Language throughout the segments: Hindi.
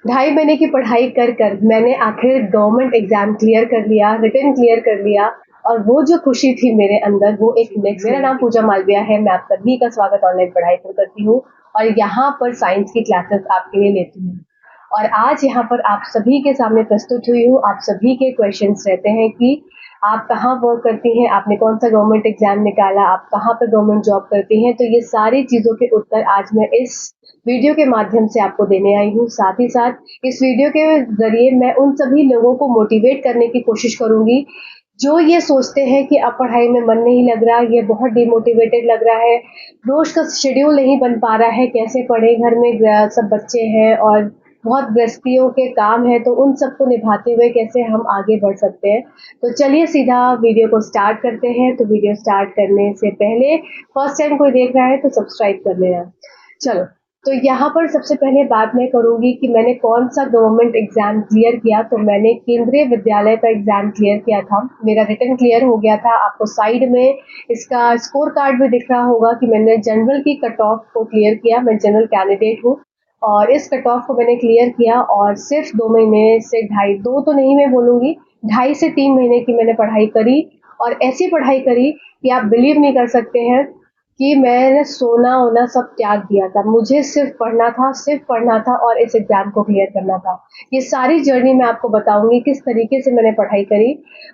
ढाई महीने की पढ़ाई कर कर मैंने आखिर गवर्नमेंट एग्जाम क्लियर कर लिया, रिटन क्लियर कर लिया और वो जो खुशी थी मेरे अंदर वो एक नेक्स्ट। मेरा नाम पूजा मालविया है, मैं आप सभी का स्वागत ऑनलाइन पढ़ाई पर करती हूँ और यहाँ पर साइंस की क्लासेस आपके लिए लेती हूँ। और आज यहाँ पर आप सभी के सामने प्रस्तुत हुई हूँ। आप सभी के क्वेश्चंस रहते हैं कि आप कहाँ वर्क करती हैं, आपने कौन सा गवर्नमेंट एग्जाम निकाला, आप कहाँ पे गवर्नमेंट जॉब करती हैं। तो ये सारी चीज़ों के उत्तर आज मैं इस वीडियो के माध्यम से आपको देने आई हूँ। साथ ही साथ इस वीडियो के ज़रिए मैं उन सभी लोगों को मोटिवेट करने की कोशिश करूँगी जो ये सोचते हैं कि अब पढ़ाई में मन नहीं लग रहा, ये बहुत डिमोटिवेटेड लग रहा है, रोज का शेड्यूल नहीं बन पा रहा है, कैसे पढ़े, घर में सब बच्चे हैं और बहुत गृहस्थियों के काम है, तो उन सबको निभाते हुए कैसे हम आगे बढ़ सकते हैं। तो चलिए सीधा वीडियो को स्टार्ट करते हैं। तो वीडियो स्टार्ट करने से पहले फर्स्ट टाइम कोई देख रहा है तो सब्सक्राइब कर लेना। चलो, तो यहाँ पर सबसे पहले बात मैं करूँगी कि मैंने कौन सा गवर्नमेंट एग्जाम क्लियर किया। तो मैंने केंद्रीय विद्यालय का एग्जाम क्लियर किया था, मेरा रिटन क्लियर हो गया था। आपको साइड में इसका स्कोर कार्ड भी दिख रहा होगा कि मैंने जनरल की कट ऑफ को क्लियर किया। मैं जनरल कैंडिडेट हूँ और इस कट ऑफ को मैंने क्लियर किया और सिर्फ 2 महीने से ढाई, दो तो नहीं मैं बोलूँगी, 2.5 से 3 महीने की मैंने पढ़ाई करी और ऐसी पढ़ाई करी कि आप बिलीव नहीं कर सकते हैं कि मैंने सोना-वोना सब त्याग दिया था। मुझे सिर्फ़ पढ़ना था और इस एग्ज़ाम को क्लियर करना था। ये सारी जर्नी मैं आपको बताऊँगी किस तरीके से मैंने पढ़ाई करी।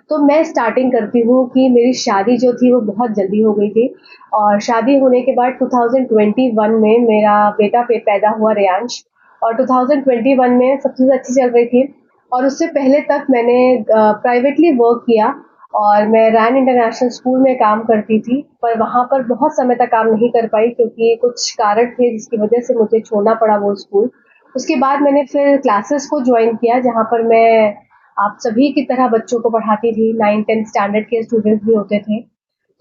तो मैं स्टार्टिंग करती हूँ कि मेरी शादी जो थी वो बहुत जल्दी हो गई थी और शादी होने के बाद 2021 में मेरा बेटा पैदा हुआ रेयांश, और 2021 में सब चीज़ अच्छी चल रही थी और उससे पहले तक मैंने प्राइवेटली वर्क किया और मैं रैन इंटरनेशनल स्कूल में काम करती थी, पर वहाँ पर बहुत समय तक काम नहीं कर पाई क्योंकि कुछ कारण थे जिसकी वजह से मुझे छोड़ना पड़ा वो स्कूल। उसके बाद मैंने फिर क्लासेस को ज्वाइन किया जहाँ पर मैं आप सभी की तरह बच्चों को पढ़ाती थी, 9th-10th स्टैंडर्ड के स्टूडेंट्स भी होते थे।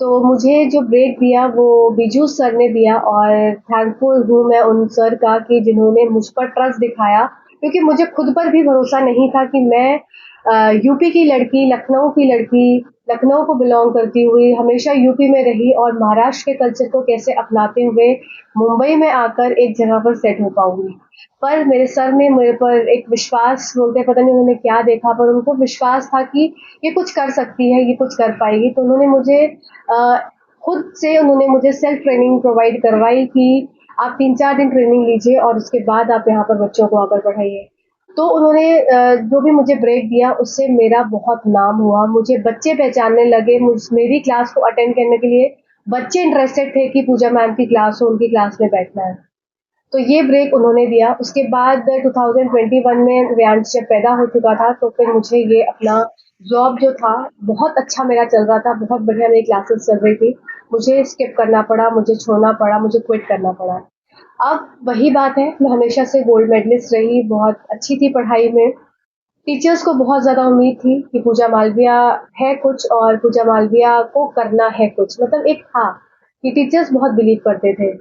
तो मुझे जो ब्रेक दिया वो बीजू सर ने दिया और थैंकफुल हूँ मैं उन सर का कि जिन्होंने मुझ पर ट्रस्ट दिखाया, क्योंकि मुझे खुद पर भी भरोसा नहीं था कि मैं यूपी की लड़की, लखनऊ की लड़की, लखनऊ को बिलॉन्ग करती हुई हमेशा यूपी में रही और महाराष्ट्र के कल्चर को कैसे अपनाते हुए मुंबई में आकर एक जगह पर सेट हो पाऊंगी। पर मेरे सर ने मेरे पर एक विश्वास, बोलते हैं पता नहीं उन्होंने क्या देखा, पर उनको विश्वास था कि ये कुछ कर सकती है, ये कुछ कर पाएगी। तो उन्होंने मुझे अ, खुद से उन्होंने मुझे सेल्फ ट्रेनिंग प्रोवाइड करवाई कि आप 3-4 दिन ट्रेनिंग लीजिए और उसके बाद आप यहाँ पर बच्चों को आकर पढ़ाइए। तो उन्होंने जो भी मुझे ब्रेक दिया उससे मेरा बहुत नाम हुआ, मुझे बच्चे पहचानने लगे, मेरी क्लास को अटेंड करने के लिए बच्चे इंटरेस्टेड थे कि पूजा मैम की क्लास हो, उनकी क्लास में बैठना है। तो ये ब्रेक उन्होंने दिया। उसके बाद 2021 में रेयांश जब पैदा हो चुका था तो फिर मुझे ये अपना जॉब जो था, बहुत अच्छा मेरा चल रहा था, बहुत बढ़िया मेरी क्लासेस चल रही थी, मुझे स्किप करना पड़ा, मुझे छोड़ना पड़ा, मुझे क्विट करना पड़ा। अब वही बात है, मैं हमेशा से गोल्ड मेडलिस्ट रही, बहुत अच्छी थी पढ़ाई में। टीचर्स को बहुत ज़्यादा उम्मीद थी कि पूजा मालविया है कुछ और पूजा मालविया को करना है कुछ, मतलब एक था कि टीचर्स बहुत बिलीव करते थे।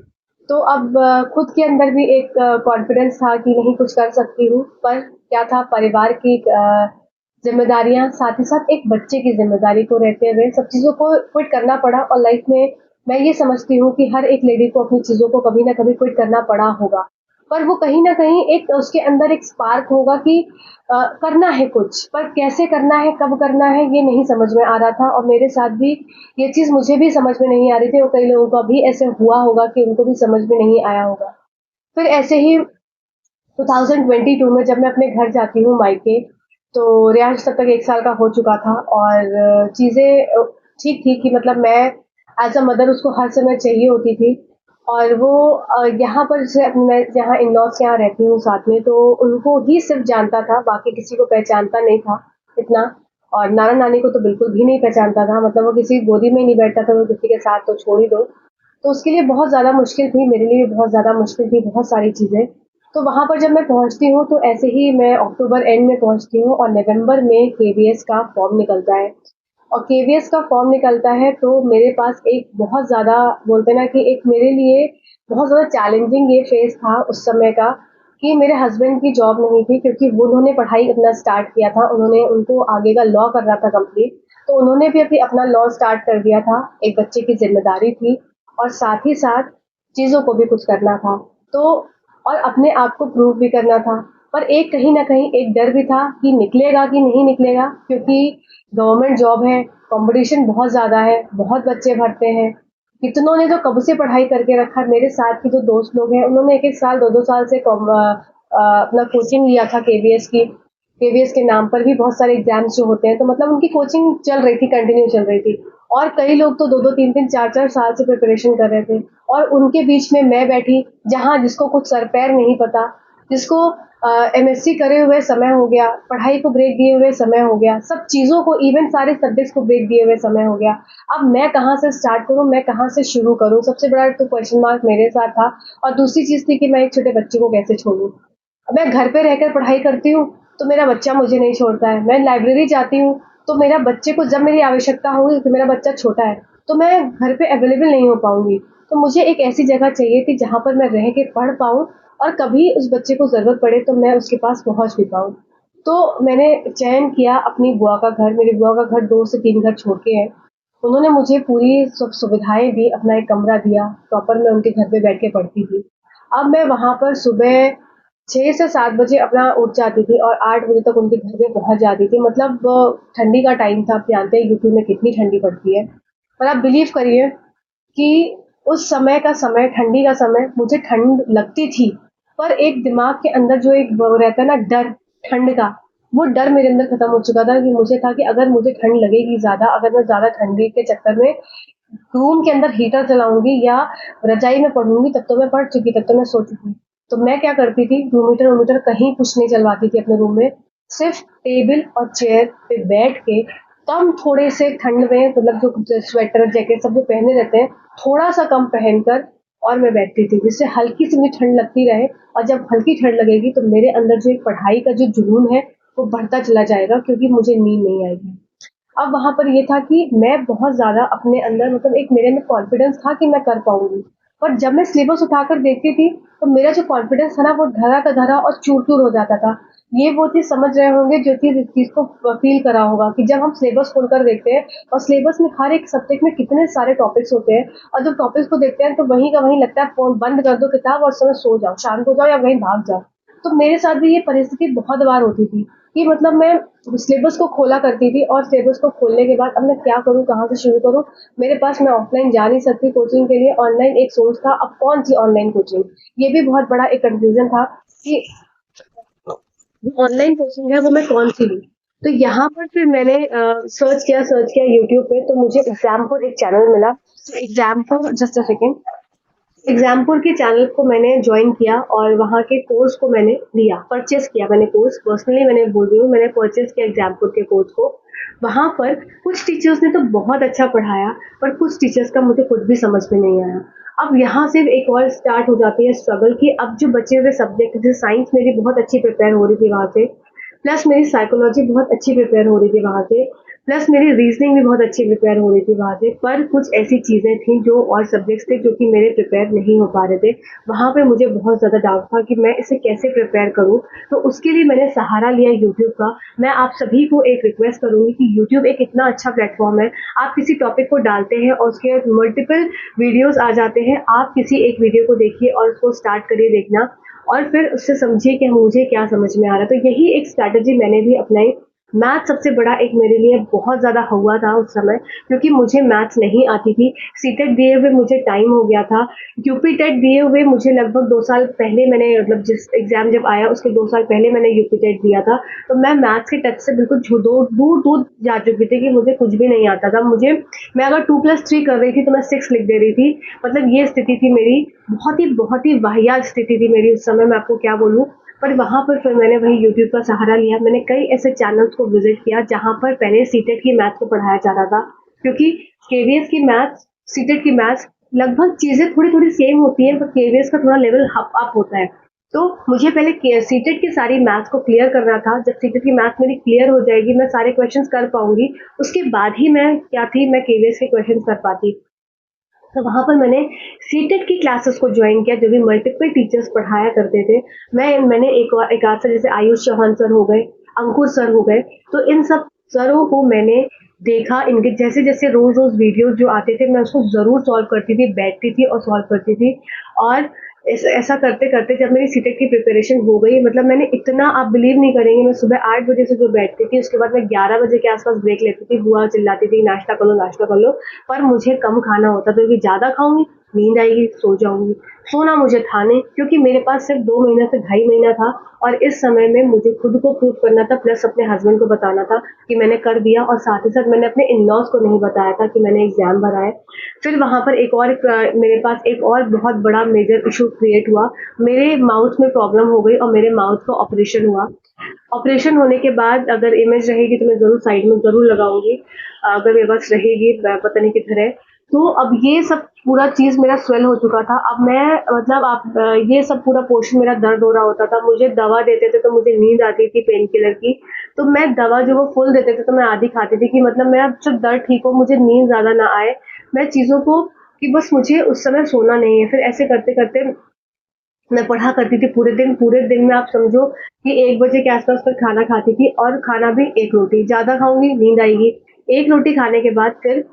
तो अब खुद के अंदर भी एक कॉन्फिडेंस था कि नहीं कुछ कर सकती हूँ, पर क्या था, परिवार की ज़िम्मेदारियाँ, साथ ही साथ एक बच्चे की ज़िम्मेदारी को रहते हुए सब चीज़ों को क्विट करना पड़ा। और लाइफ में मैं ये समझती हूँ कि हर एक लेडी को अपनी चीज़ों को कभी न कभी क्विट करना पड़ा होगा। पर वो कहीं न कहीं एक उसके अंदर एक स्पार्क होगा कि करना है कुछ, पर कैसे करना है, कब करना है, ये नहीं समझ में आ रहा था और मेरे साथ भी ये चीज़ मुझे भी समझ में नहीं आ रही थी और कई लोगों का भी ऐसे हुआ होगा कि उनको भी समझ में नहीं आया होगा। फिर ऐसे ही 2022 में जब मैं अपने घर जाती हूँ मायके, तो रियांश तब तक 1 साल का हो चुका था और चीज़ें ठीक थी कि मतलब मैं एज़ अ मदर उसको हर समय चाहिए होती थी। और वो यहाँ पर जैसे मैं जहाँ इन-लॉज़ के यहाँ रहती हूँ साथ में, तो उनको ही सिर्फ़ जानता था, बाकी किसी को पहचानता नहीं था इतना। और नाना-नानी को तो बिल्कुल भी नहीं पहचानता था, मतलब वो किसी की गोदी में नहीं बैठता था, वो किसी के साथ तो छोड़ ही दो। तो उसके लिए बहुत ज़्यादा मुश्किल थी, मेरे लिए भी बहुत ज़्यादा मुश्किल थी, बहुत सारी चीज़ें। तो वहाँ पर जब मैं पहुँचती हूँ तो ऐसे ही मैं अक्टूबर एंड में पहुँचती हूँ और नवंबर में केवीएस का फॉर्म निकलता है। और केवीएस का फॉर्म निकलता है तो मेरे पास एक बहुत ज़्यादा, बोलते हैं ना कि एक मेरे लिए बहुत ज़्यादा चैलेंजिंग ये फेज़ था उस समय का कि मेरे हस्बैंड की जॉब नहीं थी, क्योंकि वो उन्होंने पढ़ाई अपना स्टार्ट किया था, उनको आगे का लॉ करना था कंप्लीट, तो उन्होंने भी अभी अपना लॉ स्टार्ट कर दिया था, एक बच्चे की ज़िम्मेदारी थी और साथ ही साथ चीज़ों को भी कुछ करना था। तो और अपने आप को प्रूव भी करना था। पर एक कहीं ना कहीं एक डर भी था कि निकलेगा कि नहीं निकलेगा, क्योंकि गवर्नमेंट जॉब है, कंपटीशन बहुत ज़्यादा है, बहुत बच्चे भरते हैं। कितनों ने तो कब से पढ़ाई करके रखा है। मेरे साथ के जो दोस्त लोग हैं उन्होंने एक एक साल दो दो साल से अपना कोचिंग लिया था केवीएस की। केवीएस के नाम पर भी बहुत सारे एग्जाम्स जो होते हैं, तो मतलब उनकी कोचिंग चल रही थी, कंटिन्यू चल रही थी। और कई लोग तो दो दो तीन तीन चार चार साल से प्रिपरेशन कर रहे थे। और उनके बीच में मैं बैठी, जहाँ जिसको कुछ सर पैर नहीं पता, जिसको एमएससी करे हुए समय हो गया, पढ़ाई को ब्रेक दिए हुए समय हो गया, सब चीज़ों को, इवन सारे सब्जेक्ट्स को ब्रेक दिए हुए समय हो गया। अब मैं कहाँ से स्टार्ट करूँ, मैं कहाँ से शुरू करूँ, सबसे बड़ा तो क्वेश्चन मार्क मेरे साथ था। और दूसरी चीज़ थी कि मैं एक छोटे बच्चे को कैसे छोड़ूँ। अब मैं घर पे रहकर पढ़ाई करती हूँ तो मेरा बच्चा मुझे नहीं छोड़ता है। मैं लाइब्रेरी जाती हूँ तो मेरा बच्चे को जब मेरी आवश्यकता होगी, तो मेरा बच्चा छोटा है, तो मैं घर पे अवेलेबल नहीं हो पाऊंगी। तो मुझे एक ऐसी जगह चाहिए थी जहाँ पर मैं रह के पढ़ पाऊँ, और कभी उस बच्चे को ज़रूरत पड़े तो मैं उसके पास पहुँच भी पाऊँ। तो मैंने चयन किया अपनी बुआ का घर। मेरी बुआ का घर 2 से 3 घर छोड़ के है। उन्होंने मुझे पूरी सुख सुविधाएँ दी, अपना एक कमरा दिया, प्रॉपर मैं उनके घर पे बैठ के पढ़ती थी। अब मैं वहाँ पर सुबह 6 से 7 बजे अपना उठ जाती थी और 8 बजे तक उनके घर पे पहुँच जाती थी। मतलब ठंडी का टाइम था, आप जानते हैं यूपी में कितनी ठंडी पड़ती है। पर आप बिलीव करिए कि उस समय का समय, ठंडी का समय, मुझे ठंड लगती थी, पर एक दिमाग के अंदर जो एक वो रहता है ना डर, ठंड का, वो डर मेरे अंदर खत्म हो चुका था। कि मुझे था कि अगर मुझे ठंड लगेगी ज़्यादा, अगर मैं ज़्यादा ठंडी के चक्कर में रूम के अंदर हीटर चलाऊंगी या रजाई में पढ़ूंगी, तब तो मैं पढ़ चुकी, तब तो मैं सो चुकी। तो मैं क्या करती थी, रूमीटर वूमीटर कहीं कुछ नहीं चलवाती थी अपने रूम में, सिर्फ टेबल और चेयर पे बैठ के, कम थोड़े से ठंड में, मतलब जो स्वेटर जैकेट सब जो पहने रहते हैं, थोड़ा सा कम पहनकर, और मैं बैठती थी जिससे हल्की सी मुझे ठंड लगती रहे। और जब हल्की ठंड लगेगी तो मेरे अंदर जो एक पढ़ाई का जो जुनून है वो बढ़ता चला जाएगा, क्योंकि मुझे नींद नहीं आएगी। अब वहाँ पर ये था कि मैं बहुत ज़्यादा अपने अंदर, मतलब एक मेरे में कॉन्फिडेंस था कि मैं कर पाऊँगी। पर जब मैं सिलेबस उठाकर देखती थी, तो मेरा जो कॉन्फिडेंस था ना, वो धरा का धरा और चूर-चूर हो जाता था। ये वो चीज़ समझ रहे होंगे जो चीज़ इस चीज़ को फ़ील करा होगा कि जब हम सिलेबस खोलकर देखते हैं और सिलेबस में हर एक सब्जेक्ट में कितने सारे टॉपिक्स होते हैं, और जब टॉपिक्स को देखते हैं तो वहीं का वहीं लगता है फ़ोन बंद कर दो किताब और उस समय सो जाओ, शांत हो जाओ या वहीं भाग जाओ। तो मेरे साथ भी ये परिस्थिति बहुत बार होती थी कि मतलब मैं सिलेबस को खोला करती थी, और सिलेबस को खोलने के बाद अब मैं क्या करूँ, कहाँ से शुरू करूँ? मेरे पास, मैं ऑफलाइन जा नहीं सकती कोचिंग के लिए, ऑनलाइन एक सोर्स था, अब कौन-सी ऑनलाइन कोचिंग? ये भी बहुत बड़ा एक कन्फ्यूज़न था कि जो ऑनलाइन कोचिंग है वो मैं कौन-सी लूँ? तो यहाँ पर फिर मैंने सर्च किया यूट्यूब पे, तो मुझे एग्ज़ामपुर एक चैनल मिला। तो Exampur, just a second, Exampur के चैनल को मैंने ज्वाइन किया और वहाँ के कोर्स को मैंने लिया, परचेस किया मैंने कोर्स, पर्सनली मैंने बोल रही हूँ, मैंने परचेस किया एग्जामपुर के कोर्स को। वहाँ पर कुछ टीचर्स ने तो बहुत अच्छा पढ़ाया, पर कुछ टीचर्स का मुझे कुछ भी समझ में नहीं आया। अब यहाँ से एक और स्टार्ट हो जाती है स्ट्रगल कि अब जो बचे हुए सब्जेक्ट, जैसे साइंस मेरी बहुत अच्छी प्रिपेयर हो रही थी वहाँ से, प्लस मेरी साइकोलॉजी बहुत अच्छी प्रिपेयर हो रही थी वहाँ से, प्लस मेरी रीजनिंग भी बहुत अच्छी प्रिपेयर हो रही थी वहाँ से, पर कुछ ऐसी चीज़ें थी जो, और सब्जेक्ट्स थे जो कि मेरे प्रिपेयर नहीं हो पा रहे थे। वहाँ पे मुझे बहुत ज़्यादा डाउट था कि मैं इसे कैसे प्रिपेयर करूँ। तो उसके लिए मैंने सहारा लिया यूट्यूब का। मैं आप सभी को एक रिक्वेस्ट करूँगी कि यूट्यूब एक इतना अच्छा प्लेटफॉर्म है, आप किसी टॉपिक को डालते हैं और उसके मल्टीपल वीडियोज़ आ जाते हैं, आप किसी एक वीडियो को देखिए और उसको स्टार्ट करिए देखना, और फिर उससे समझिए कि मुझे क्या समझ में आ रहा है। तो यही एक स्ट्रैटेजी मैंने भी अपनाई। मैथ सबसे बड़ा एक मेरे लिए बहुत ज़्यादा हुआ था उस समय, क्योंकि मुझे मैथ्स नहीं आती थी। सीटेट दिए हुए मुझे टाइम हो गया था। यूपी टेट दिए हुए मुझे लगभग 2 साल पहले, मैंने मतलब जिस एग्ज़ाम जब आया उसके 2 साल पहले मैंने यूपी टेट दिया था। तो मैं मैथ्स के टच से बिल्कुल दूर-दूर जा चुकी थी कि मुझे कुछ भी नहीं आता था। मैं अगर 2+3 कर रही थी तो मैं 6 लिख दे रही थी। मतलब ये स्थिति थी मेरी, बहुत ही वाहियात स्थिति थी मेरी उस समय, मैं आपको क्या बोलूँ। पर वहाँ पर फिर मैंने वही यूट्यूब का सहारा लिया। मैंने कई ऐसे चैनल्स को विज़िट किया जहाँ पर पहले सीटेट की मैथ्स को पढ़ाया जा रहा था, क्योंकि केवीएस की मैथ्स, सीटेट की मैथ्स, लगभग चीज़ें थोड़ी-थोड़ी सेम होती हैं, पर केवीएस का थोड़ा लेवल अप होता है। तो मुझे पहले के सीटेट की सारी मैथ्स को क्लियर करना था। जब सीटेट की मैथ्स मेरी क्लियर हो जाएगी, मैं सारे क्वेश्चंस कर पाऊँगी, उसके बाद ही मैं क्या थी, मैं केवीएस के क्वेश्चंस कर पाती। तो वहाँ पर मैंने सीटेट की क्लासेस को ज्वाइन किया, जो भी मल्टीपल टीचर्स पढ़ाया करते थे। मैंने एक आध सर, जैसे आयुष चौहान सर हो गए, अंकुर सर हो गए, तो इन सब सरों को मैंने देखा, इनके जैसे-जैसे रोज़-रोज़ वीडियोज़ जो आते थे, मैं उसको ज़रूर सॉल्व करती थी, बैठती थी और सॉल्व करती थी। और ऐसा करते करते जब मेरी सीटेट की प्रिपरेशन हो गई, मतलब मैंने इतना, आप बिलीव नहीं करेंगे, मैं सुबह 8 बजे से जो बैठती थी उसके बाद मैं 11 बजे के आसपास ब्रेक लेती थी। बुआ चिल्लाती थी नाश्ता कर लो, नाश्ता कर लो, पर मुझे कम खाना होता था क्योंकि ज़्यादा खाऊंगी नींद आएगी, सो जाऊंगी। सोना मुझे था नहीं, क्योंकि मेरे पास सिर्फ 2 महीना से 2.5 महीना था, और इस समय में मुझे खुद को प्रूव करना था, प्लस अपने हस्बैंड को बताना था कि मैंने कर दिया, और साथ ही साथ मैंने अपने इन लॉज को नहीं बताया था कि मैंने एग्जाम भरा है। फिर वहाँ पर एक और मेरे पास एक और बहुत बड़ा मेजर इशू क्रिएट हुआ। मेरे माउथ में प्रॉब्लम हो गई और मेरे माउथ का ऑपरेशन हुआ। ऑपरेशन होने के बाद अगर इमेज रहेगी तो मैं ज़रूर साइड में ज़रूर लगाऊँगी। अगर मेरे पास रहेगी, पता नहीं किधर है। तो अब ये सब पूरा चीज़ मेरा स्वेल हो चुका था। अब मैं, मतलब आप, ये सब पूरा पोर्शन मेरा दर्द हो रहा होता था। मुझे दवा देते थे तो मुझे नींद आती थी पेन किलर की। तो मैं दवा जो वो फुल देते थे तो मैं आधी खाती थी कि मतलब मेरा जब दर्द ठीक हो, मुझे नींद ज़्यादा ना आए। मैं चीज़ों को, कि बस मुझे उस समय सोना नहीं है। फिर ऐसे करते-करते मैं पढ़ा करती थी पूरे दिन में आप समझो कि 1 बजे के आस-पास फिर खाना खाती थी, और खाना भी 1 रोटी, ज़्यादा खाऊँगी नींद आएगी। 1 रोटी खाने के बाद फिर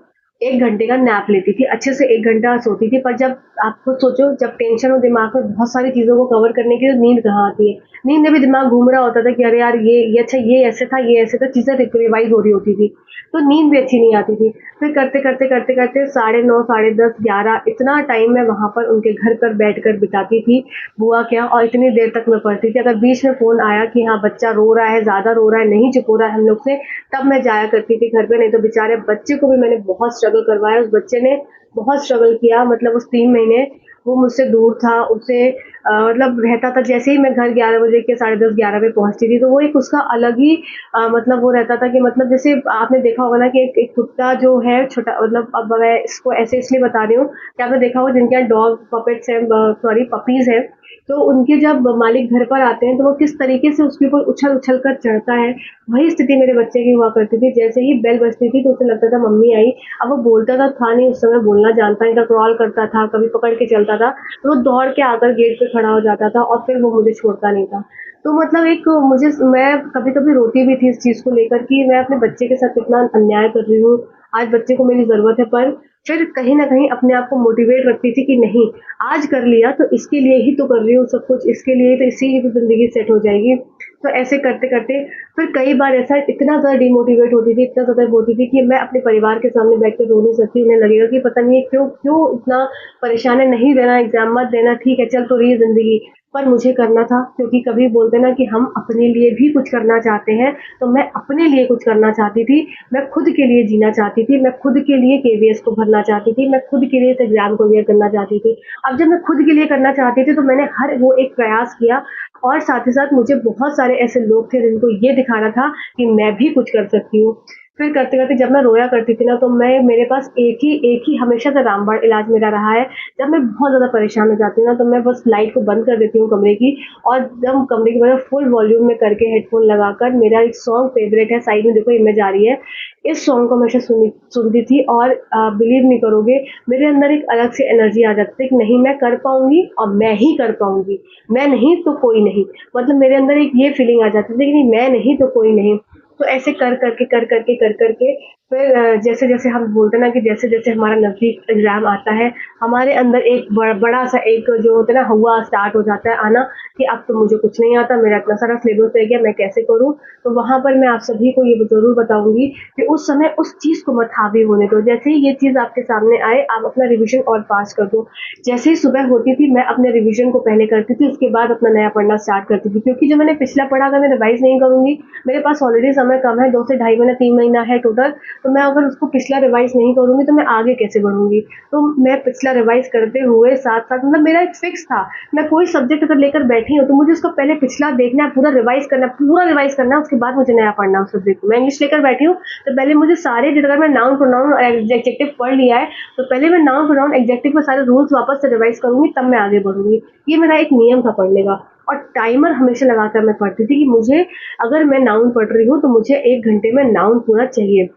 1 घंटे का नैप लेती थी, अच्छे से 1 घंटा सोती थी। पर जब आप खुद सोचो, जब टेंशन हो दिमाग में बहुत सारी चीज़ों को कवर करने की, तो नींद कहाँ आती है। नींद में भी दिमाग घूम रहा होता था कि अरे यार ये अच्छा, ये ऐसे था, ये ऐसे था, चीज़ें रिवाइज़ हो रही होती थी। तो नींद भी अच्छी नहीं आती थी। फिर करते-करते साढ़े 9, साढ़े 10, 11 इतना टाइम मैं वहाँ पर उनके घर पर बैठकर बिताती थी, बुआ के यहाँ, और इतनी देर तक मैं पढ़ती थी। अगर बीच में फ़ोन आया कि हाँ, बच्चा रो रहा है, ज़्यादा रो रहा है, नहीं चुप हो रहा है हम लोग से, तब मैं जाया करती थी घर पे, नहीं तो बेचारे बच्चे को भी मैंने बहुत स्ट्रगल करवाया। उस बच्चे ने बहुत स्ट्रगल किया, मतलब उस 3 महीने वो मुझसे दूर था, उसे मतलब रहता था, जैसे ही मैं घर 11 बजे के, साढ़े 10, 11 बजे पहुँचती थी, तो वो एक उसका अलग ही मतलब वो रहता था कि, मतलब जैसे आपने देखा होगा ना कि एक एक कुत्ता जो है छोटा, मतलब अब मैं इसको ऐसे इसलिए बता रही हूँ कि आपने देखा होगा जिनके यहाँ डॉग पपेट्स हैं, सॉरी पपीज़ हैं, तो उनके जब मालिक घर पर आते हैं तो वो किस तरीके से उसके ऊपर उछल-उछल कर चढ़ता है, वही स्थिति मेरे बच्चे की हुआ करती थी। जैसे ही बेल बजती थी तो उसे लगता था मम्मी आई। अब वो बोलता तो था नहीं, उस समय बोलना जानता नहीं था, क्रॉल करता था, कभी पकड़ के चलता था, तो वो दौड़ के आकर गेट पे खड़ा हो जाता था और फिर वो मुझे छोड़ता नहीं था। तो मतलब एक मुझे, मैं कभी-कभी रोती भी थी इस चीज़ को लेकर कि मैं अपने बच्चे के साथ कितना अन्याय कर रही हूँ। आज बच्चे को मेरी ज़रूरत है, पर फिर कहीं न कहीं अपने आप को मोटिवेट रखती थी कि नहीं, आज कर लिया तो इसके लिए ही तो कर रही हूँ सब कुछ, इसके लिए तो, इसी की तो ज़िंदगी सेट हो जाएगी। तो ऐसे करते-करते फिर कई बार ऐसा इतना ज़्यादा डिमोटिवेट होती थी, इतना ज़्यादा होती थी कि मैं अपने परिवार के सामने बैठ के रो नहीं सकती। उन्हें लगेगा कि पता नहीं ये क्यों क्यों इतना परेशान है, नहीं देना एग्ज़ाम, मत देना, ठीक है, चल तो रही है ज़िंदगी। पर मुझे करना था, क्योंकि कभी बोलते ना कि हम अपने लिए भी कुछ करना चाहते हैं, तो मैं अपने लिए कुछ करना चाहती थी। मैं खुद के लिए जीना चाहती थी, मैं खुद के लिए केवीएस को भरना चाहती थी, मैं खुद के लिए इस एग्ज़ाम को क्लियर करना चाहती थी। अब जब मैं खुद के लिए करना चाहती थी तो मैंने हर वो एक प्रयास किया, और साथ ही साथ मुझे बहुत सारे ऐसे लोग थे जिनको ये दिखाना था कि मैं भी कुछ कर सकती हूँ। फिर करते-करते जब मैं रोया करती थी ना, तो मैं, मेरे पास एक ही हमेशा से रामबाण इलाज मेरा रहा है। जब मैं बहुत ज़्यादा परेशान हो जाती हूँ ना, तो मैं बस लाइट को बंद कर देती हूँ कमरे की, और एकदम कमरे की मतलब फुल वॉल्यूम में करके हेडफ़ोन लगाकर, मेरा एक सॉन्ग फ़ेवरेट है, साइड में देखो इमेज आ रही है। इस सॉन्ग को हमेशा सुनती थी, और बिलीव नहीं करोगे, मेरे अंदर एक अलग से एनर्जी आ जाती थी कि नहीं, मैं कर पाऊँगी और मैं ही कर पाऊँगी। मैं नहीं तो कोई नहीं। मतलब मेरे अंदर एक ये फीलिंग आ जाती थी कि नहीं, मैं नहीं तो कोई नहीं। तो ऐसे कर करके फिर जैसे-जैसे हम बोलते हैं ना कि जैसे-जैसे हमारा नज़दीक एग्ज़ाम आता है, हमारे अंदर एक बड़ा-सा एक जो होता है ना, हौवा स्टार्ट हो जाता है आना कि अब तो मुझे कुछ नहीं आता, मेरा इतना सारा सिलेबस रह गया, मैं कैसे करूँ? तो वहाँ पर मैं आप सभी को ये ज़रूर बताऊँगी कि उस समय उस चीज़ को मत हावी होने दो। जैसे ही ये चीज़ आपके सामने आए, आप अपना रिविज़न और फ़ास्ट कर दो। जैसे ही सुबह होती थी, मैं अपने रिविज़न को पहले करती थी, उसके बाद अपना नया पढ़ना स्टार्ट करती थी। क्योंकि जो मैंने पिछला पढ़ा अगर मैं रिवाइज़ नहीं करूँगी, मेरे पास ऑलरेडी समय कम है, 2 से ढाई महीना, 3 महीना है टोटल, तो मैं अगर उसको पिछला रिवाइज़ नहीं करूँगी तो मैं आगे कैसे बढ़ूँगी? तो मैं पिछला रिवाइज़ करते हुए साथ-साथ, मतलब मेरा एक फिक्स था, मैं कोई सब्जेक्ट अगर लेकर बैठी हूँ तो मुझे उसका पहले पिछला देखना है, पूरा रिवाइज़ करना है, उसके बाद मुझे नया पढ़ना है उस सब्जेक्ट को। मैं इंग्लिश लेकर बैठी हूँ, तो पहले मुझे सारे, जितना मैं नाउन, प्रोनाउन और एडजेक्टिव पढ़ लिया है, तो पहले मैं नाउन, प्रोनाउन, एडजेक्टिव के सारे रूल्स वापस से रिवाइज़ करूँगी, तब मैं आगे बढ़ूँगी। ये मेरा एक नियम था पढ़ने का, और टाइमर हमेशा लगाकर मैं पढ़ती थी कि मुझे, अगर मैं नाउन पढ़ रही हूँ तो मुझे 1 घंटे में नाउन पूरा चाहिए।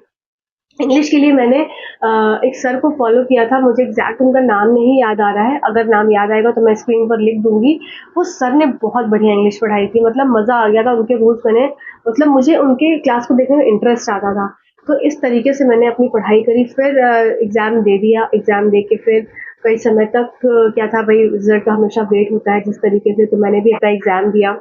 इंग्लिश के लिए मैंने एक सर को फ़ॉलो किया था, मुझे एग्ज़ैक्ट उनका नाम नहीं याद आ रहा है, अगर नाम याद आएगा तो मैं स्क्रीन पर लिख दूँगी। वो सर ने बहुत बढ़िया इंग्लिश पढ़ाई थी, मतलब मज़ा आ गया था, उनके रूल्स मैंने, मतलब मुझे उनके क्लास को देखने में इंटरेस्ट आता था। तो इस तरीके से मैंने अपनी पढ़ाई करी, फिर एग्ज़ाम दे दिया, एग्ज़ाम दे के फिर कई समय तक क्या था भई, रिज़ल्ट का हमेशा वेट होता है जिस तरीके से, तो मैंने भी अपना एग्ज़ाम दिया।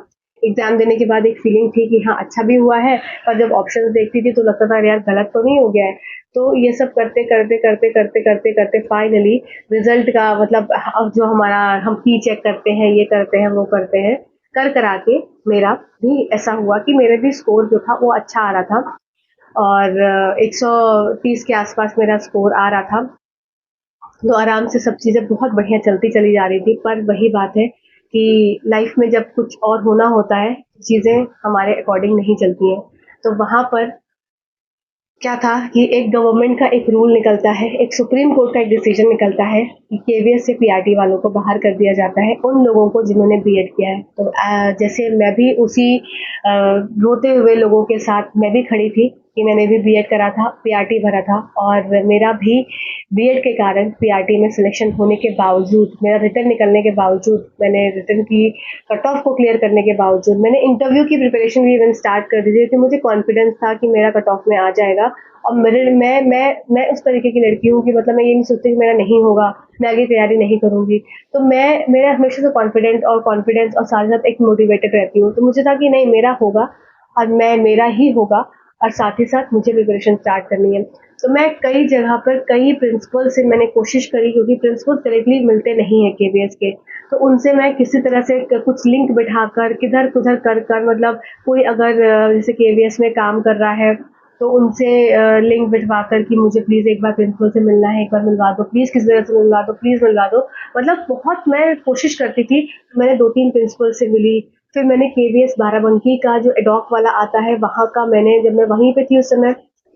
एग्ज़ाम देने के बाद एक फीलिंग थी कि हाँ, अच्छा भी हुआ है, पर जब ऑप्शंस देखती थी तो लगता था, अरे यार गलत तो नहीं हो गया है। तो ये सब करते फाइनली रिज़ल्ट का मतलब जो हमारा हम की चेक करते हैं, ये करते हैं, वो करते हैं, करा के मेरा भी ऐसा हुआ कि मेरा भी स्कोर जो था वो अच्छा आ रहा था, और 130 के आसपास मेरा स्कोर आ रहा था। तो आराम से सब चीज़ें बहुत बढ़िया चलती चली जा रही थी। पर वही बात है कि लाइफ में जब कुछ और होना होता है, चीज़ें हमारे अकॉर्डिंग नहीं चलती हैं। तो वहाँ पर क्या था कि एक गवर्नमेंट का एक रूल निकलता है, एक सुप्रीम कोर्ट का एक डिसीजन निकलता है कि केवीएस से पीआरटी वालों को बाहर कर दिया जाता है, उन लोगों को जिन्होंने बीएड किया है। तो जैसे मैं भी उसी रोते हुए लोगों के साथ मैं भी खड़ी थी कि मैंने भी बीएड करा था, पीआरटी भरा था, और मेरा भी बीएड के कारण पीआरटी में सिलेक्शन होने के बावजूद, मेरा रिटर्न निकलने के बावजूद, मैंने रिटर्न की कट ऑफ को क्लियर करने के बावजूद, मैंने इंटरव्यू की प्रिपरेशन भी इवन स्टार्ट कर दी थी, क्योंकि मुझे कॉन्फिडेंस था कि मेरा कट ऑफ में आ जाएगा। और मेरे मैं उस तरीके की लड़की हूँ कि मतलब मैं ये नहीं सोचती कि मेरा नहीं होगा, मैं आगे तैयारी नहीं करूँगी। तो मैं मेरा हमेशा से कॉन्फिडेंस और साथ ही साथ एक मोटिवेटेड रहती हूँ। तो मुझे था कि नहीं, मेरा होगा, और मेरा ही होगा, और साथ ही साथ मुझे प्रिपरेशन स्टार्ट करनी है। तो मैं कई जगह पर कई प्रिंसिपल से मैंने कोशिश करी, क्योंकि प्रिंसिपल डायरेक्टली मिलते नहीं हैं केवीएस के। तो उनसे मैं किसी तरह से कुछ लिंक बिठाकर किधर-उधर कर मतलब कोई अगर जैसे केवीएस में काम कर रहा है, तो उनसे लिंक बिठवा कर कि मुझे प्लीज़ एक बार प्रिंसिपल से मिलना है, एक बार मिलवा दो, प्लीज़ किसी तरह से मिलवा दो, प्लीज़ मिलवा दो। मतलब बहुत मैं कोशिश करती थी। मैंने 2-3 प्रिंसिपल से मिली, फिर मैंने केवीएस बाराबंकी का जो एडॉक वाला आता है, वहाँ का मैंने, जब मैं वहीं पे थी उस समय,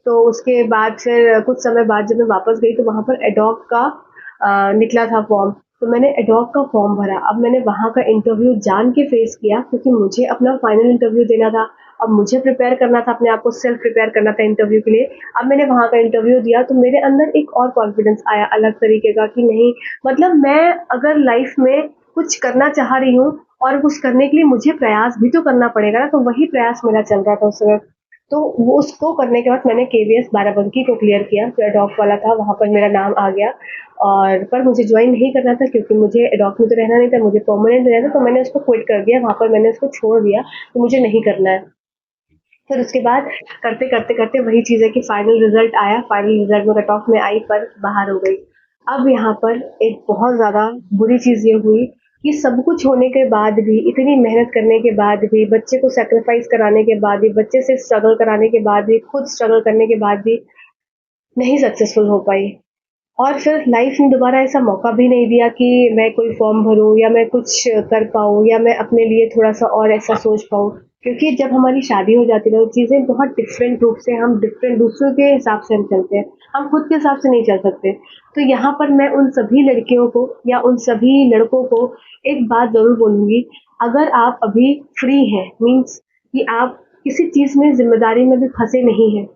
तो उसके बाद फिर कुछ समय बाद जब मैं वापस गई, तो वहाँ पर एडॉक का निकला था फॉर्म, तो मैंने एडॉक का फॉर्म भरा। अब मैंने वहाँ का इंटरव्यू जान के फेस किया, क्योंकि मुझे अपना फाइनल इंटरव्यू देना था। अब मुझे प्रिपेयर करना था, अपने आप को सेल्फ प्रिपेयर करना था इंटरव्यू के लिए। अब मैंने वहाँ का इंटरव्यू दिया, तो मेरे अंदर एक और कॉन्फिडेंस आया अलग तरीके का कि नहीं, मतलब मैं अगर लाइफ में कुछ करना चाह रही हूँ, और कुछ करने के लिए मुझे प्रयास भी तो करना पड़ेगा ना, तो वही प्रयास मेरा चल रहा था उस समय। तो वो उसको करने के बाद मैंने केवीएस बाराबंकी को क्लियर किया, जो एडॉक वाला था, वहाँ पर मेरा नाम आ गया। और पर मुझे ज्वाइन नहीं करना था, क्योंकि मुझे एडॉक में तो रहना नहीं था, मुझे परमानेंट रहना था, तो मैंने उसको क्विट कर दिया, वहाँ पर मैंने उसको छोड़ दिया कि मुझे नहीं करना है। फिर उसके बाद करते वही चीज़ है कि फाइनल रिजल्ट आया, फाइनल रिजल्ट में कट ऑफ में आई, पर बाहर हो गई। अब यहाँ पर एक बहुत ज़्यादा बुरी चीज़ ये हुई कि सब कुछ होने के बाद भी, इतनी मेहनत करने के बाद भी, बच्चे को सैक्रिफाइस कराने के बाद भी, बच्चे से स्ट्रगल कराने के बाद भी, खुद स्ट्रगल करने के बाद भी नहीं सक्सेसफुल हो पाई। और फिर लाइफ ने दोबारा ऐसा मौका भी नहीं दिया कि मैं कोई फॉर्म भरूँ, या मैं कुछ कर पाऊँ, या मैं अपने लिए थोड़ा-सा और ऐसा सोच पाऊँ। क्योंकि जब हमारी शादी हो जाती है ना, तो चीज़ें बहुत डिफरेंट रूप से, हम डिफरेंट दूसरों के हिसाब से हम चलते हैं। हम खुद के हिसाब से नहीं चल सकते। तो यहाँ पर मैं उन सभी लड़कियों को या उन सभी लड़कों को एक बात ज़रूर बोलूँगी, अगर आप अभी फ्री हैं, मीन्स कि आप किसी चीज़ में ज़िम्मेदारी में भी फँसे नहीं हैं,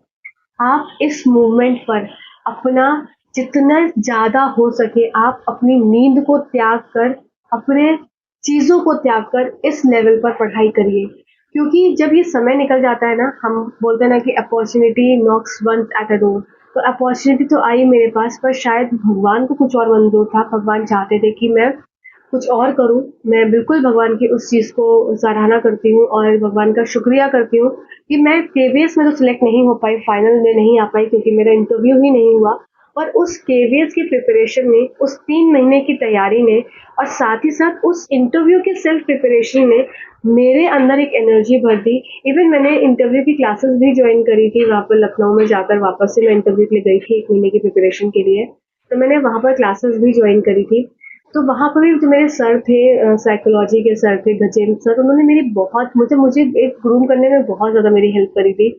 आप इस मूवमेंट पर अपना जितना ज़्यादा हो सके, आप अपनी नींद को त्याग कर, अपने चीज़ों को त्याग कर इस लेवल पर पढ़ाई करिए। क्योंकि जब ये समय निकल जाता है ना, हम बोलते हैं ना कि opportunity knocks once at a door. तो अपॉर्च्युनिटी तो आई मेरे पास, पर शायद भगवान को कुछ और मंज़ूर था। भगवान चाहते थे कि मैं कुछ और करूँ। मैं बिल्कुल भगवान की उस चीज़ को सराहना करती हूँ, और भगवान का शुक्रिया करती हूँ कि मैं केवीएस में तो सिलेक्ट नहीं हो पाई, फाइनल में नहीं आ पाई, क्योंकि मेरा इंटरव्यू ही नहीं हुआ। और उस केवीएस की प्रिपरेशन में, उस 3 महीने की तैयारी ने, और साथ ही साथ उस इंटरव्यू के सेल्फ प्रिपरेशन ने मेरे अंदर एक एनर्जी भर दी। इवन मैंने इंटरव्यू की क्लासेस भी ज्वाइन करी थी, वहाँ पर लखनऊ में जाकर वापस से मैं इंटरव्यू के लिए गई थी 1 महीने की प्रिपरेशन के लिए। तो मैंने वहाँ पर क्लासेस भी ज्वाइन करी थी। तो वहाँ पर भी जो मेरे सर थे, साइकोलॉजी के सर थे, गजेंद्र सर, उन्होंने मेरी बहुत, मुझे मुझे एक ग्रूम करने में बहुत ज़्यादा मेरी हेल्प करी थी।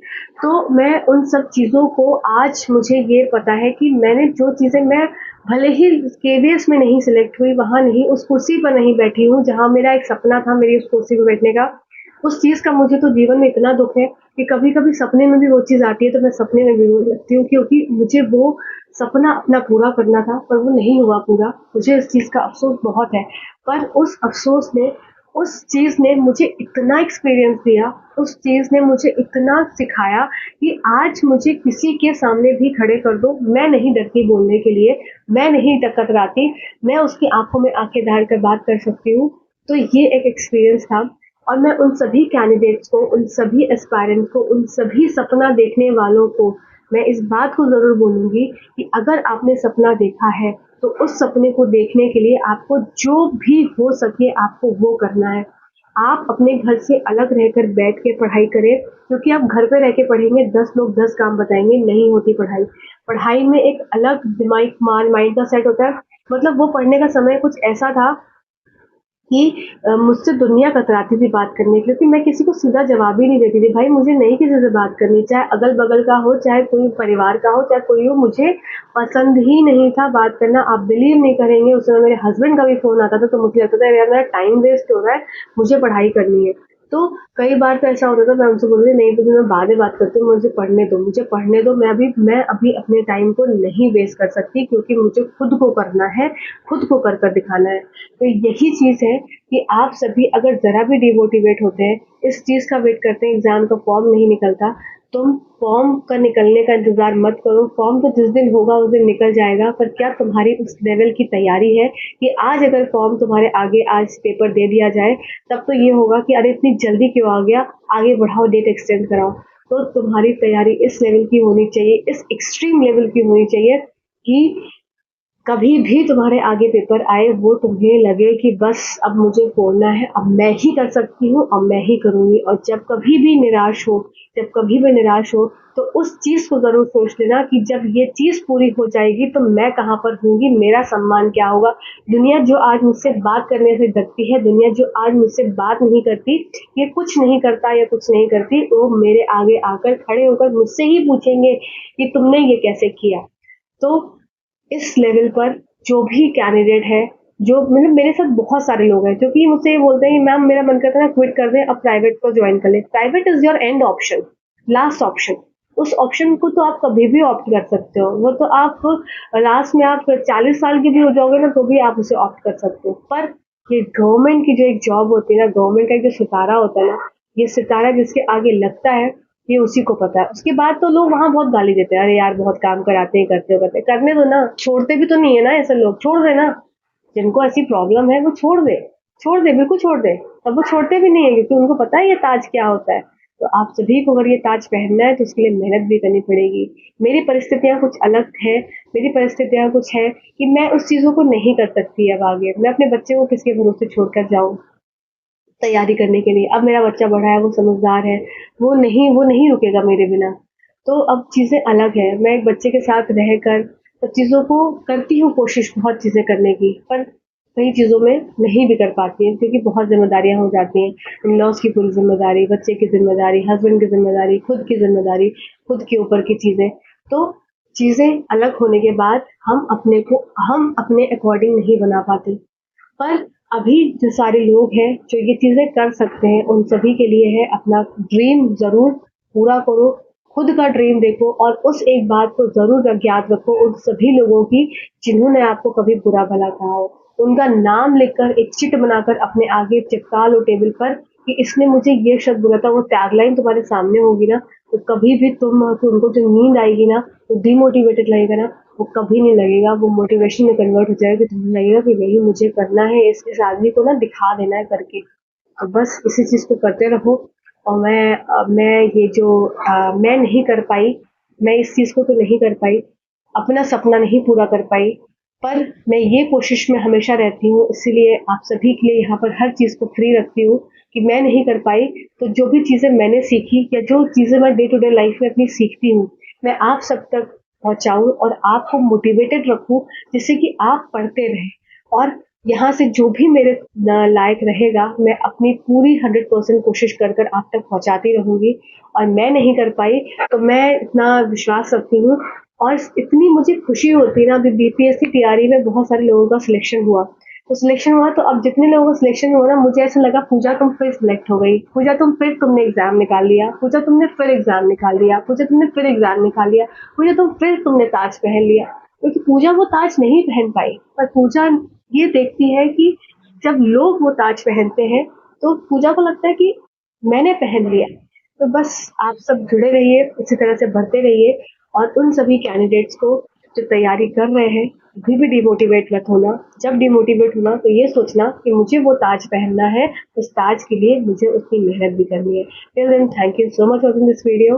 तो मैं उन सब चीज़ों को, आज मुझे ये पता है कि मैंने जो चीज़ें, मैं भले ही केवीएस में नहीं सिलेक्ट हुई, वहाँ नहीं, उस कुर्सी पर नहीं बैठी हूँ जहाँ मेरा एक सपना था मेरी उस कुर्सी पे बैठने का, उस चीज़ का मुझे तो जीवन में इतना दुःख है कि कभी-कभी सपने में भी वो चीज़ आती है, तो मैं सपने में भी रोने लगती हूँ, क्योंकि मुझे वो सपना अपना पूरा करना था, पर वो नहीं हुआ पूरा। मुझे इस चीज़ का अफ़सोस बहुत है, पर उस अफ़सोस ने उस चीज़ ने मुझे इतना एक्सपीरियंस दिया, उस चीज़ ने मुझे इतना सिखाया कि आज मुझे किसी के सामने भी खड़े कर दो, मैं नहीं डरती बोलने के लिए, मैं नहीं कतराती, मैं उसकी आँखों में आँखें डाल कर बात कर सकती हूँ। तो ये एक एक्सपीरियंस था और मैं उन सभी कैंडिडेट्स को, उन सभी एस्पायरेंट्स को, उन सभी सपना देखने वालों को मैं इस बात को ज़रूर बोलूँगी कि अगर आपने सपना देखा है, तो उस सपने को देखने के लिए आपको जो भी हो सके आपको वो करना है। आप अपने घर से अलग रहकर बैठ के पढ़ाई करें, क्योंकि आप घर पे रह के पढ़ेंगे 10 लोग 10 काम बताएँगे, नहीं होती पढ़ाई। पढ़ाई में एक अलग दिमाग माइंड का सेट होता है। मतलब वो पढ़ने का समय कुछ ऐसा था कि मुझसे दुनिया कतराती थी बात करने के लिए, क्योंकि मैं किसी को सीधा जवाब ही नहीं देती थी। भाई मुझे नहीं किसी से बात करनी, चाहे अगल-बगल का हो, चाहे कोई परिवार का हो, चाहे कोई हो, मुझे पसंद ही नहीं था बात करना। आप बिलीव नहीं करेंगे, उस समय मेरे हस्बैंड का भी फ़ोन आता था तो मुझे लगता था यार मेरा टाइम वेस्ट हो रहा है, मुझे पढ़ाई करनी है। तो कई बार तो ऐसा होता था, मैं उनसे बोलती थी नहीं तो मैं बाद में बात करती हूँ, मुझे पढ़ने दो, मैं अभी अपने टाइम को नहीं वेस्ट कर सकती, क्योंकि मुझे खुद को करना है, खुद को कर कर दिखाना है। तो यही चीज़ है कि आप सभी अगर ज़रा भी डिमोटिवेट होते हैं, इस चीज़ का वेट करते हैं एग्ज़ाम का फॉर्म नहीं निकलता, तुम फॉर्म का निकलने का इंतज़ार मत करो, फॉर्म तो जिस दिन होगा उस दिन निकल जाएगा, पर क्या तुम्हारी उस लेवल की तैयारी है कि आज अगर फॉर्म तुम्हारे आगे आज पेपर दे दिया जाए, तब तो ये होगा कि अरे इतनी जल्दी क्यों आ गया, आगे बढ़ाओ, डेट एक्सटेंड कराओ। तो तुम्हारी तैयारी इस लेवल की होनी चाहिए, इस एक्सट्रीम लेवल की होनी चाहिए कि कभी भी तुम्हारे आगे पेपर आए वो तुम्हें लगे कि बस अब मुझे फोड़ना है, अब मैं ही कर सकती हूँ, अब मैं ही करूँगी। और जब कभी भी निराश हो तो उस चीज़ को ज़रूर सोच लेना कि जब ये चीज़ पूरी हो जाएगी तो मैं कहाँ पर होंगी, मेरा सम्मान क्या होगा। दुनिया जो आज मुझसे बात करने से डरती है, दुनिया जो आज मुझसे बात नहीं करती, ये कुछ नहीं करता या कुछ नहीं करती, वो मेरे आगे आकर खड़े होकर मुझसे ही पूछेंगे कि तुमने ये कैसे किया। तो इस लेवल पर जो भी कैंडिडेट है, जो मतलब मेरे साथ बहुत सारे लोग हैं जो कि मुझसे ये बोलते हैं कि मैम मेरा मन करता है ना क्विट कर दें, अब प्राइवेट को ज्वाइन कर ले। Private is your and option, last option. उस ऑप्शन को तो आप कभी भी ऑप्ट कर सकते हो, वो तो आप लास्ट में आप 40 साल की भी हो जाओगे ना तो भी आप उसे ऑप्ट कर सकते हो। पर ये गवर्नमेंट की जो एक जॉब होती है ना, गवर्नमेंट का एक जो सितारा होता है ना, ये सितारा जिसके आगे लगता है ये उसी को पता है। उसके बाद तो लोग वहाँ बहुत गाली देते हैं, अरे यार बहुत काम कराते हैं, करते करने दो ना, छोड़ते भी तो नहीं है ना ऐसे लोग, छोड़ देना। जिनको ऐसी प्रॉब्लम है वो छोड़ दे, बिल्कुल छोड़ दे। तब वो छोड़ते भी नहीं है क्योंकि उनको पता है ये ताज क्या होता है। तो आप सभी को अगर ये ताज पहनना है तो उसके लिए मेहनत भी करनी पड़ेगी। मेरी परिस्थितियाँ कुछ अलग है, मेरी परिस्थितियाँ कुछ है कि मैं उस चीज़ों को नहीं कर सकती अब आगे। मैं अपने बच्चे को किसके भरोसे छोड़कर जाऊँ तैयारी करने के लिए। अब मेरा बच्चा बड़ा है, वो समझदार है, वो नहीं रुकेगा मेरे बिना। तो अब चीज़ें अलग हैं, मैं एक बच्चे के साथ रहकर सब चीज़ों को करती हूँ कोशिश बहुत चीज़ें करने की, पर कई चीज़ों में नहीं भी कर पाती हैं क्योंकि बहुत ज़िम्मेदारियाँ हो जाती हैं। इन-लॉज़ की पूरी ज़िम्मेदारी, बच्चे की ज़िम्मेदारी, हस्बैंड की ज़िम्मेदारी, खुद की ज़िम्मेदारी, खुद के ऊपर की चीज़ें। तो चीज़ें अलग होने के बाद हम अपने अकॉर्डिंग नहीं बना पाते। पर अभी जो सारे लोग हैं जो ये चीज़ें कर सकते हैं, उन सभी के लिए है अपना ड्रीम ज़रूर पूरा करो, खुद का ड्रीम देखो और उस एक बात को ज़रूर ज्ञात रखो उन सभी लोगों की जिन्होंने आपको कभी बुरा भला कहा हो। उनका नाम लिखकर एक चिट बनाकर अपने आगे चिपका लो टेबल पर कि इसने मुझे ये शब्द बोला था। वो टैगलाइन तुम्हारे सामने होगी ना, तो कभी भी तुमको जो नींद आएगी ना, तो डिमोटिवेटेड लगेगा ना, वो कभी नहीं लगेगा, वो मोटिवेशन में कन्वर्ट हो जाएगा कि तुम्हें लगेगा कि नहीं मुझे करना है, इस आदमी को ना दिखा देना है करके। तो बस इसी चीज़ को करते रहो। और मैं ये जो मैं नहीं कर पाई, मैं इस चीज़ को तो नहीं कर पाई, अपना सपना नहीं पूरा कर पाई, पर मैं ये कोशिश में हमेशा रहती हूँ, इसीलिए आप सभी के लिए यहाँ पर हर चीज़ को फ्री रखती हूँ कि मैं नहीं कर पाई, तो जो भी चीज़ें मैंने सीखी या जो चीज़ें मैं डे टू डे लाइफ में अपनी सीखती हूँ, मैं आप सब तक पहुँचाऊँ और आपको मोटिवेटेड रखूँ, जिससे कि आप पढ़ते रहें। और यहाँ से जो भी मेरे लायक रहेगा, मैं अपनी पूरी 100% कोशिश कर कर आप तक पहुँचाती रहूँगी। और मैं नहीं कर पाई, तो मैं इतना विश्वास रखती हूँ और इतनी मुझे खुशी होती है ना। अभी बीपीएससी तैयारी में बहुत सारे लोगों का सिलेक्शन हुआ, तो सिलेक्शन हुआ तो अब जितने लोगों का सिलेक्शन हुआ ना, मुझे ऐसा लगा पूजा तुम फिर सिलेक्ट हो गई, पूजा तुमने एग्जाम निकाल लिया, पूजा तुमने फिर एग्जाम निकाल लिया, पूजा तुमने फिर एग्जाम निकाल लिया, पूजा तुमने ताज पहन लिया। क्योंकि पूजा वो ताज नहीं पहन पाई, पर पूजा ये देखती है कि जब लोग वो ताज पहनते हैं तो पूजा को लगता है कि मैंने पहन लिया। तो बस आप सब जुड़े रहिए, इसी तरह से बढ़ते रहिए और उन सभी कैंडिडेट्स को जो तैयारी कर रहे हैं, कभी भी डिमोटिवेट मत होना। जब डिमोटिवेट होना तो ये सोचना कि मुझे वो ताज पहनना है, उस ताज के लिए मुझे उतनी मेहनत भी करनी है। Till then thank you so much for this video.